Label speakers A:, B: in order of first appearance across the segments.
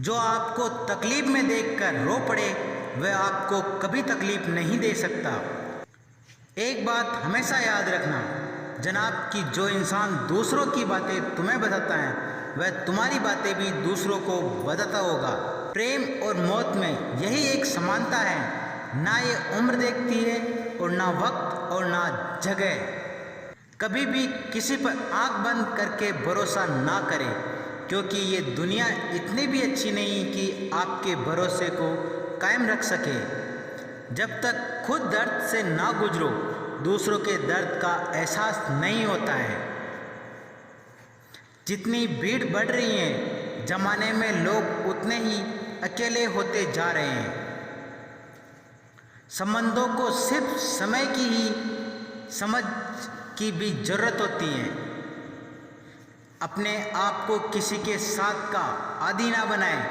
A: जो आपको तकलीफ में देखकर रो पड़े वह आपको कभी तकलीफ नहीं दे सकता। एक बात हमेशा याद रखना जनाब कि जो इंसान दूसरों की बातें तुम्हें बताता है वह तुम्हारी बातें भी दूसरों को बताता होगा। प्रेम और मौत में यही एक समानता है, ना ये उम्र देखती है और ना वक्त और ना जगह। कभी भी किसी पर आंख बंद करके भरोसा ना करें, क्योंकि ये दुनिया इतनी भी अच्छी नहीं कि आपके भरोसे को कायम रख सके। जब तक खुद दर्द से ना गुजरो दूसरों के दर्द का एहसास नहीं होता है। जितनी भीड़ बढ़ रही है जमाने में लोग उतने ही अकेले होते जा रहे हैं। संबंधों को सिर्फ समय की ही समझ की भी जरूरत होती है। अपने आप को किसी के साथ का आदी ना बनाएं,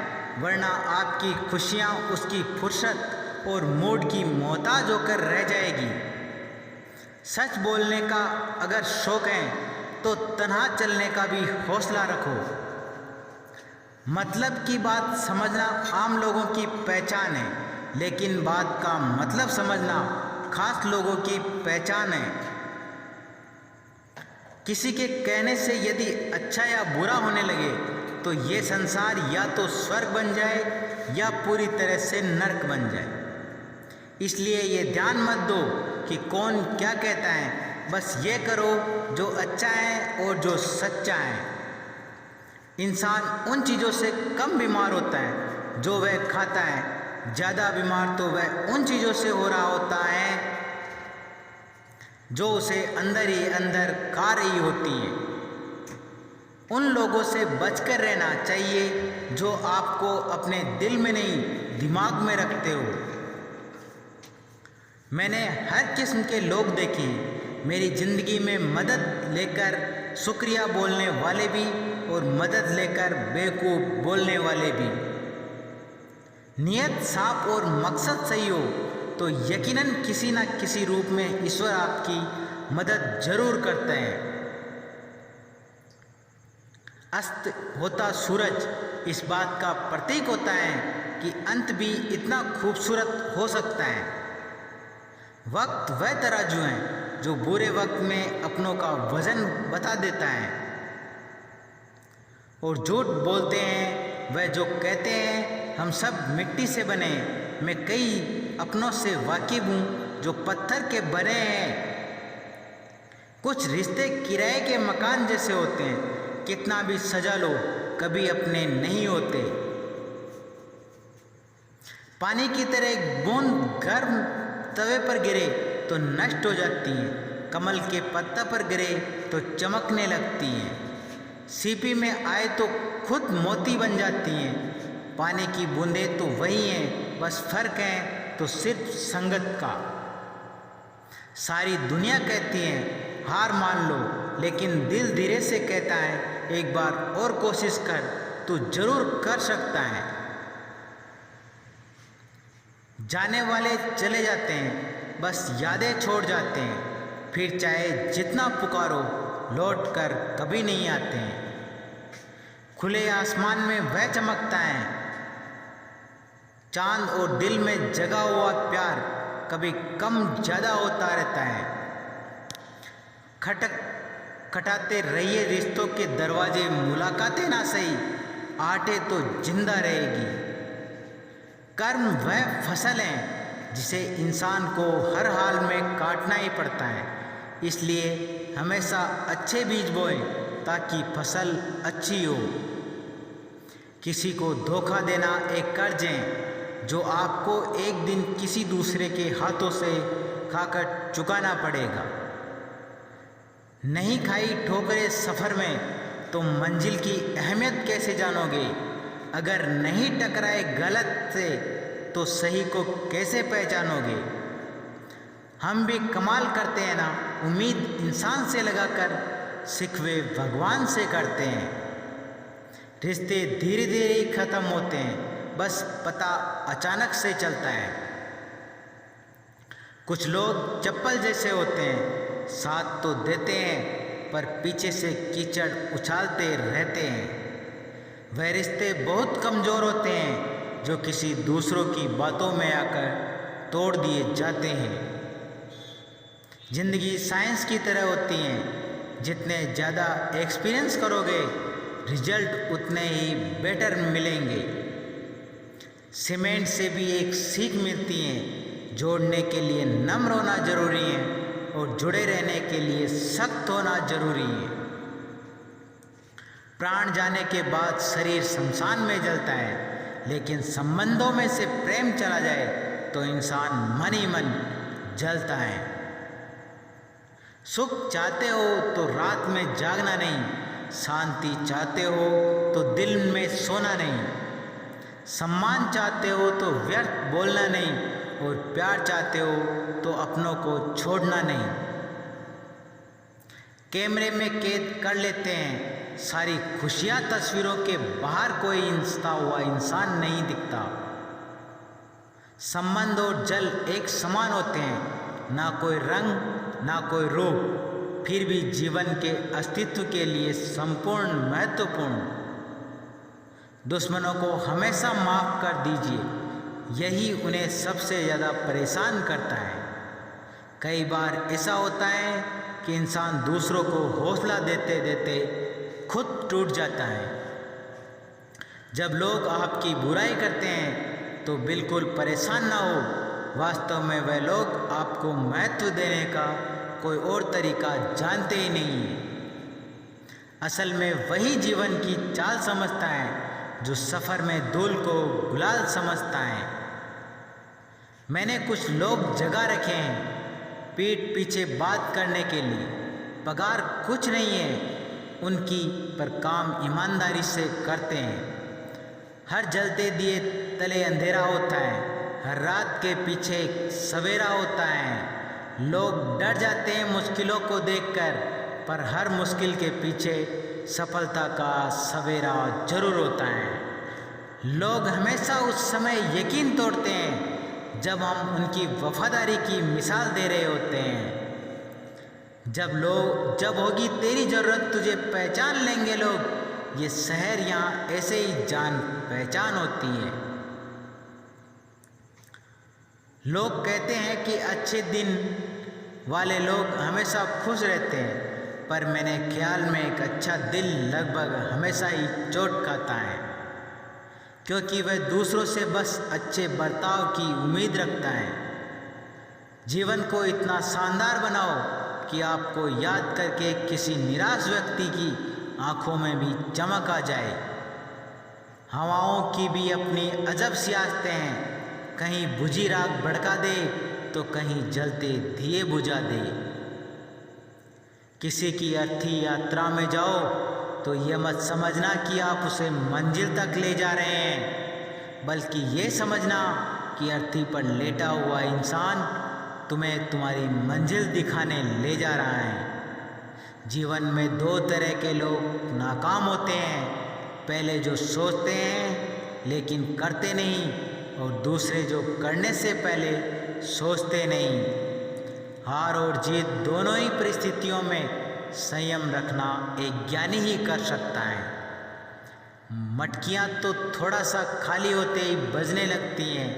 A: वरना आपकी खुशियाँ उसकी फुर्सत और मूड की मोहताज होकर रह जाएगी। सच बोलने का अगर शौक है तो तन्हा चलने का भी हौसला रखो। मतलब की बात समझना आम लोगों की पहचान है, लेकिन बात का मतलब समझना खास लोगों की पहचान है। किसी के कहने से यदि अच्छा या बुरा होने लगे तो ये संसार या तो स्वर्ग बन जाए या पूरी तरह से नरक बन जाए। इसलिए ये ध्यान मत दो कि कौन क्या कहता है, बस ये करो जो अच्छा है और जो सच्चा है। इंसान उन चीज़ों से कम बीमार होता है जो वह खाता है, ज़्यादा बीमार तो वह उन चीज़ों से हो रहा होता है जो उसे अंदर ही अंदर खा रही होती हैं। उन लोगों से बचकर रहना चाहिए जो आपको अपने दिल में नहीं दिमाग में रखते हो। मैंने हर किस्म के लोग देखे मेरी ज़िंदगी में, मदद लेकर शुक्रिया बोलने वाले भी और मदद लेकर बेवकूफ़ बोलने वाले भी। नियत साफ और मकसद सही हो तो यकीनन किसी न किसी रूप में ईश्वर आपकी मदद जरूर करते हैं। अस्त होता सूरज इस बात का प्रतीक होता है कि अंत भी इतना खूबसूरत हो सकता है। वक्त वह तराजू है जो बुरे वक्त में अपनों का वजन बता देता है, और झूठ बोलते हैं वह जो कहते हैं हम सब मिट्टी से बने। मैं कई अपनों से वाकिफ हूँ जो पत्थर के बने हैं। कुछ रिश्ते किराए के मकान जैसे होते हैं, कितना भी सजा लो कभी अपने नहीं होते। पानी की तरह एक बूंद गर्म तवे पर गिरे तो नष्ट हो जाती हैं, कमल के पत्ता पर गिरे तो चमकने लगती हैं। सीपी में आए तो खुद मोती बन जाती हैं। पानी की बूंदें तो वही हैं, बस फर्क है तो सिर्फ संगत का। सारी दुनिया कहती है हार मान लो, लेकिन दिल धीरे से कहता है एक बार और कोशिश कर, तू जरूर कर सकता है। जाने वाले चले जाते हैं, बस यादें छोड़ जाते हैं, फिर चाहे जितना पुकारो लौट कर कभी नहीं आते हैं। खुले आसमान में वह चमकता है चांद, और दिल में जगा हुआ प्यार कभी कम ज़्यादा होता रहता है। खटक खटाते रहिए रिश्तों के दरवाजे, मुलाकातें ना सही आटे तो जिंदा रहेगी। कर्म वह फसल है जिसे इंसान को हर हाल में काटना ही पड़ता है। इसलिए हमेशा अच्छे बीज बोएं ताकि फसल अच्छी हो। किसी को धोखा देना एक कर्ज है जो आपको एक दिन किसी दूसरे के हाथों से खाकर चुकाना पड़ेगा। नहीं खाई ठोकरें सफ़र में तो मंजिल की अहमियत कैसे जानोगे? अगर नहीं टकराए गलत से तो सही को कैसे पहचानोगे? हम भी कमाल करते हैं ना, उम्मीद इंसान से लगाकर शिकवे भगवान से करते हैं। रिश्ते धीरे धीरे ही ख़त्म होते हैं, बस पता अचानक से चलता है। कुछ लोग चप्पल जैसे होते हैं, साथ तो देते हैं पर पीछे से कीचड़ उछालते रहते हैं। वह रिश्ते बहुत कमज़ोर होते हैं जो किसी दूसरों की बातों में आकर तोड़ दिए जाते हैं। ज़िंदगी साइंस की तरह होती है, जितने ज़्यादा एक्सपीरियंस करोगे रिजल्ट उतने ही बेटर मिलेंगे। सीमेंट से भी एक सीख मिलती है, जोड़ने के लिए नम्र होना ज़रूरी है और जुड़े रहने के लिए सख्त होना ज़रूरी है। प्राण जाने के बाद शरीर शमशान में जलता है, लेकिन संबंधों में से प्रेम चला जाए तो इंसान मन ही मन जलता है। सुख चाहते हो तो रात में जागना नहीं, शांति चाहते हो तो दिल में सोना नहीं, सम्मान चाहते हो तो व्यर्थ बोलना नहीं और प्यार चाहते हो तो अपनों को छोड़ना नहीं। कैमरे में कैद कर लेते हैं सारी खुशियाँ, तस्वीरों के बाहर कोई इंस्ता हुआ इंसान नहीं दिखता। संबंध और जल एक समान होते हैं, ना कोई रंग ना कोई रूप, फिर भी जीवन के अस्तित्व के लिए संपूर्ण महत्वपूर्ण। दुश्मनों को हमेशा माफ़ कर दीजिए, यही उन्हें सबसे ज़्यादा परेशान करता है। कई बार ऐसा होता है कि इंसान दूसरों को हौसला देते देते खुद टूट जाता है। जब लोग आपकी बुराई करते हैं तो बिल्कुल परेशान ना हो, वास्तव में वह लोग आपको महत्व देने का कोई और तरीका जानते ही नहीं है। असल में वही जीवन की चाल समझता है जो सफ़र में धूल को गुलाल समझता है। मैंने कुछ लोग जगा रखे हैं पीठ पीछे बात करने के लिए, पगार कुछ नहीं है उनकी, पर काम ईमानदारी से करते हैं। हर जलते दिए तले अंधेरा होता है, हर रात के पीछे सवेरा होता है। लोग डर जाते हैं मुश्किलों को देखकर, पर हर मुश्किल के पीछे सफलता का सवेरा जरूर होता है। लोग हमेशा उस समय यकीन तोड़ते हैं जब हम उनकी वफादारी की मिसाल दे रहे होते हैं। जब होगी तेरी ज़रूरत तुझे पहचान लेंगे लोग। ये शहर यहाँ ऐसे ही जान पहचान होती है। लोग कहते हैं कि अच्छे दिन वाले लोग हमेशा खुश रहते हैं, पर मैंने ख्याल में एक अच्छा दिल लगभग हमेशा ही चोट खाता है, क्योंकि वह दूसरों से बस अच्छे बर्ताव की उम्मीद रखता है। जीवन को इतना शानदार बनाओ कि आपको याद करके किसी निराश व्यक्ति की आंखों में भी चमक आ जाए। हवाओं की भी अपनी अजब सियासतें हैं, कहीं बुझी राख भड़का दे तो कहीं जलते दिए बुझा दे। किसी की अर्थी यात्रा में जाओ तो यह मत समझना कि आप उसे मंजिल तक ले जा रहे हैं, बल्कि ये समझना कि अर्थी पर लेटा हुआ इंसान तुम्हें तुम्हारी मंजिल दिखाने ले जा रहा है। जीवन में दो तरह के लोग नाकाम होते हैं, पहले जो सोचते हैं लेकिन करते नहीं, और दूसरे जो करने से पहले सोचते नहीं। हार और जीत दोनों ही परिस्थितियों में संयम रखना एक ज्ञानी ही कर सकता है। मटकियाँ तो थोड़ा सा खाली होते ही बजने लगती हैं,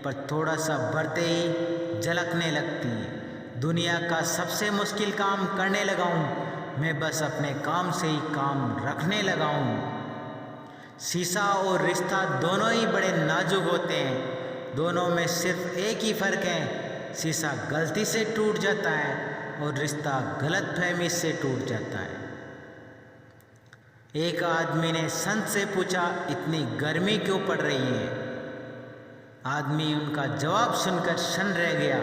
A: पर थोड़ा सा भरते ही झलकने लगती है। दुनिया का सबसे मुश्किल काम करने लगा हूँ मैं, बस अपने काम से ही काम रखने लगा हूँ। शीशा और रिश्ता दोनों ही बड़े नाजुक होते हैं, दोनों में सिर्फ एक ही फ़र्क है, शीशा गलती से टूट जाता है और रिश्ता गलतफहमी से टूट जाता है। एक आदमी ने संत से पूछा, इतनी गर्मी क्यों पड़ रही है? आदमी उनका जवाब सुनकर शन रह गया,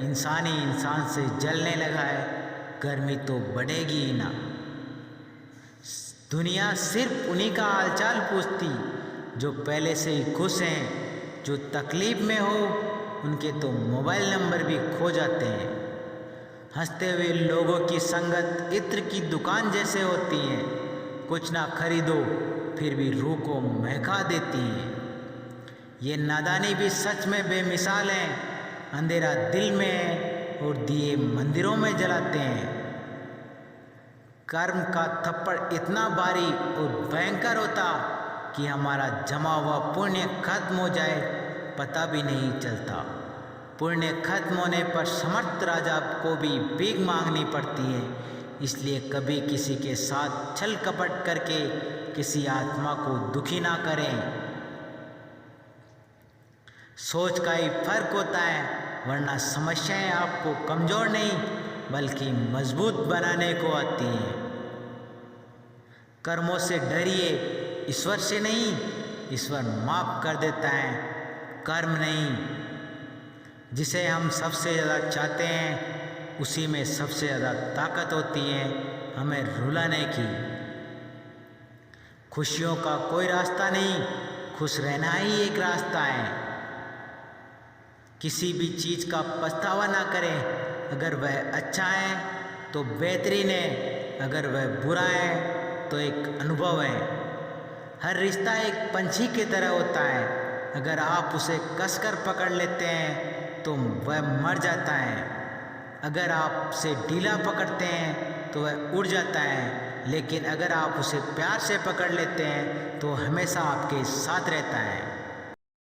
A: इंसान ही इंसान से जलने लगा है, गर्मी तो बढ़ेगी ही ना। दुनिया सिर्फ उन्हीं का हालचाल पूछती जो पहले से ही खुश हैं, जो तकलीफ में हो उनके तो मोबाइल नंबर भी खो जाते हैं। हंसते हुए लोगों की संगत इत्र की दुकान जैसे होती है, कुछ ना खरीदो फिर भी रूह को महका देती है। ये नादानी भी सच में बेमिसाल है, अंधेरा दिल में है और दिए मंदिरों में जलाते हैं। कर्म का थप्पड़ इतना भारी और भयंकर होता कि हमारा जमा हुआ पुण्य खत्म हो जाए पता भी नहीं चलता। पुण्य खत्म होने पर समर्थ राजा को भी भीख मांगनी पड़ती है। इसलिए कभी किसी के साथ छल कपट करके किसी आत्मा को दुखी ना करें। सोच का ही फर्क होता है, वरना समस्याएं आपको कमज़ोर नहीं बल्कि मजबूत बनाने को आती हैं। कर्मों से डरिए, ईश्वर से नहीं। ईश्वर माफ़ कर देता है, कर्म नहीं। जिसे हम सबसे ज़्यादा चाहते हैं उसी में सबसे ज़्यादा ताकत होती है हमें रुलाने की। खुशियों का कोई रास्ता नहीं, खुश रहना ही एक रास्ता है। किसी भी चीज़ का पछतावा ना करें। अगर वह अच्छा है तो बेहतरीन है, अगर वह बुरा है तो एक अनुभव है। हर रिश्ता एक पंछी की तरह होता है, अगर आप उसे कसकर पकड़ लेते हैं तो वह मर जाता है। अगर आप उसे ढीला पकड़ते हैं तो वह उड़ जाता है, लेकिन अगर आप उसे प्यार से पकड़ लेते हैं तो हमेशा आपके साथ रहता है।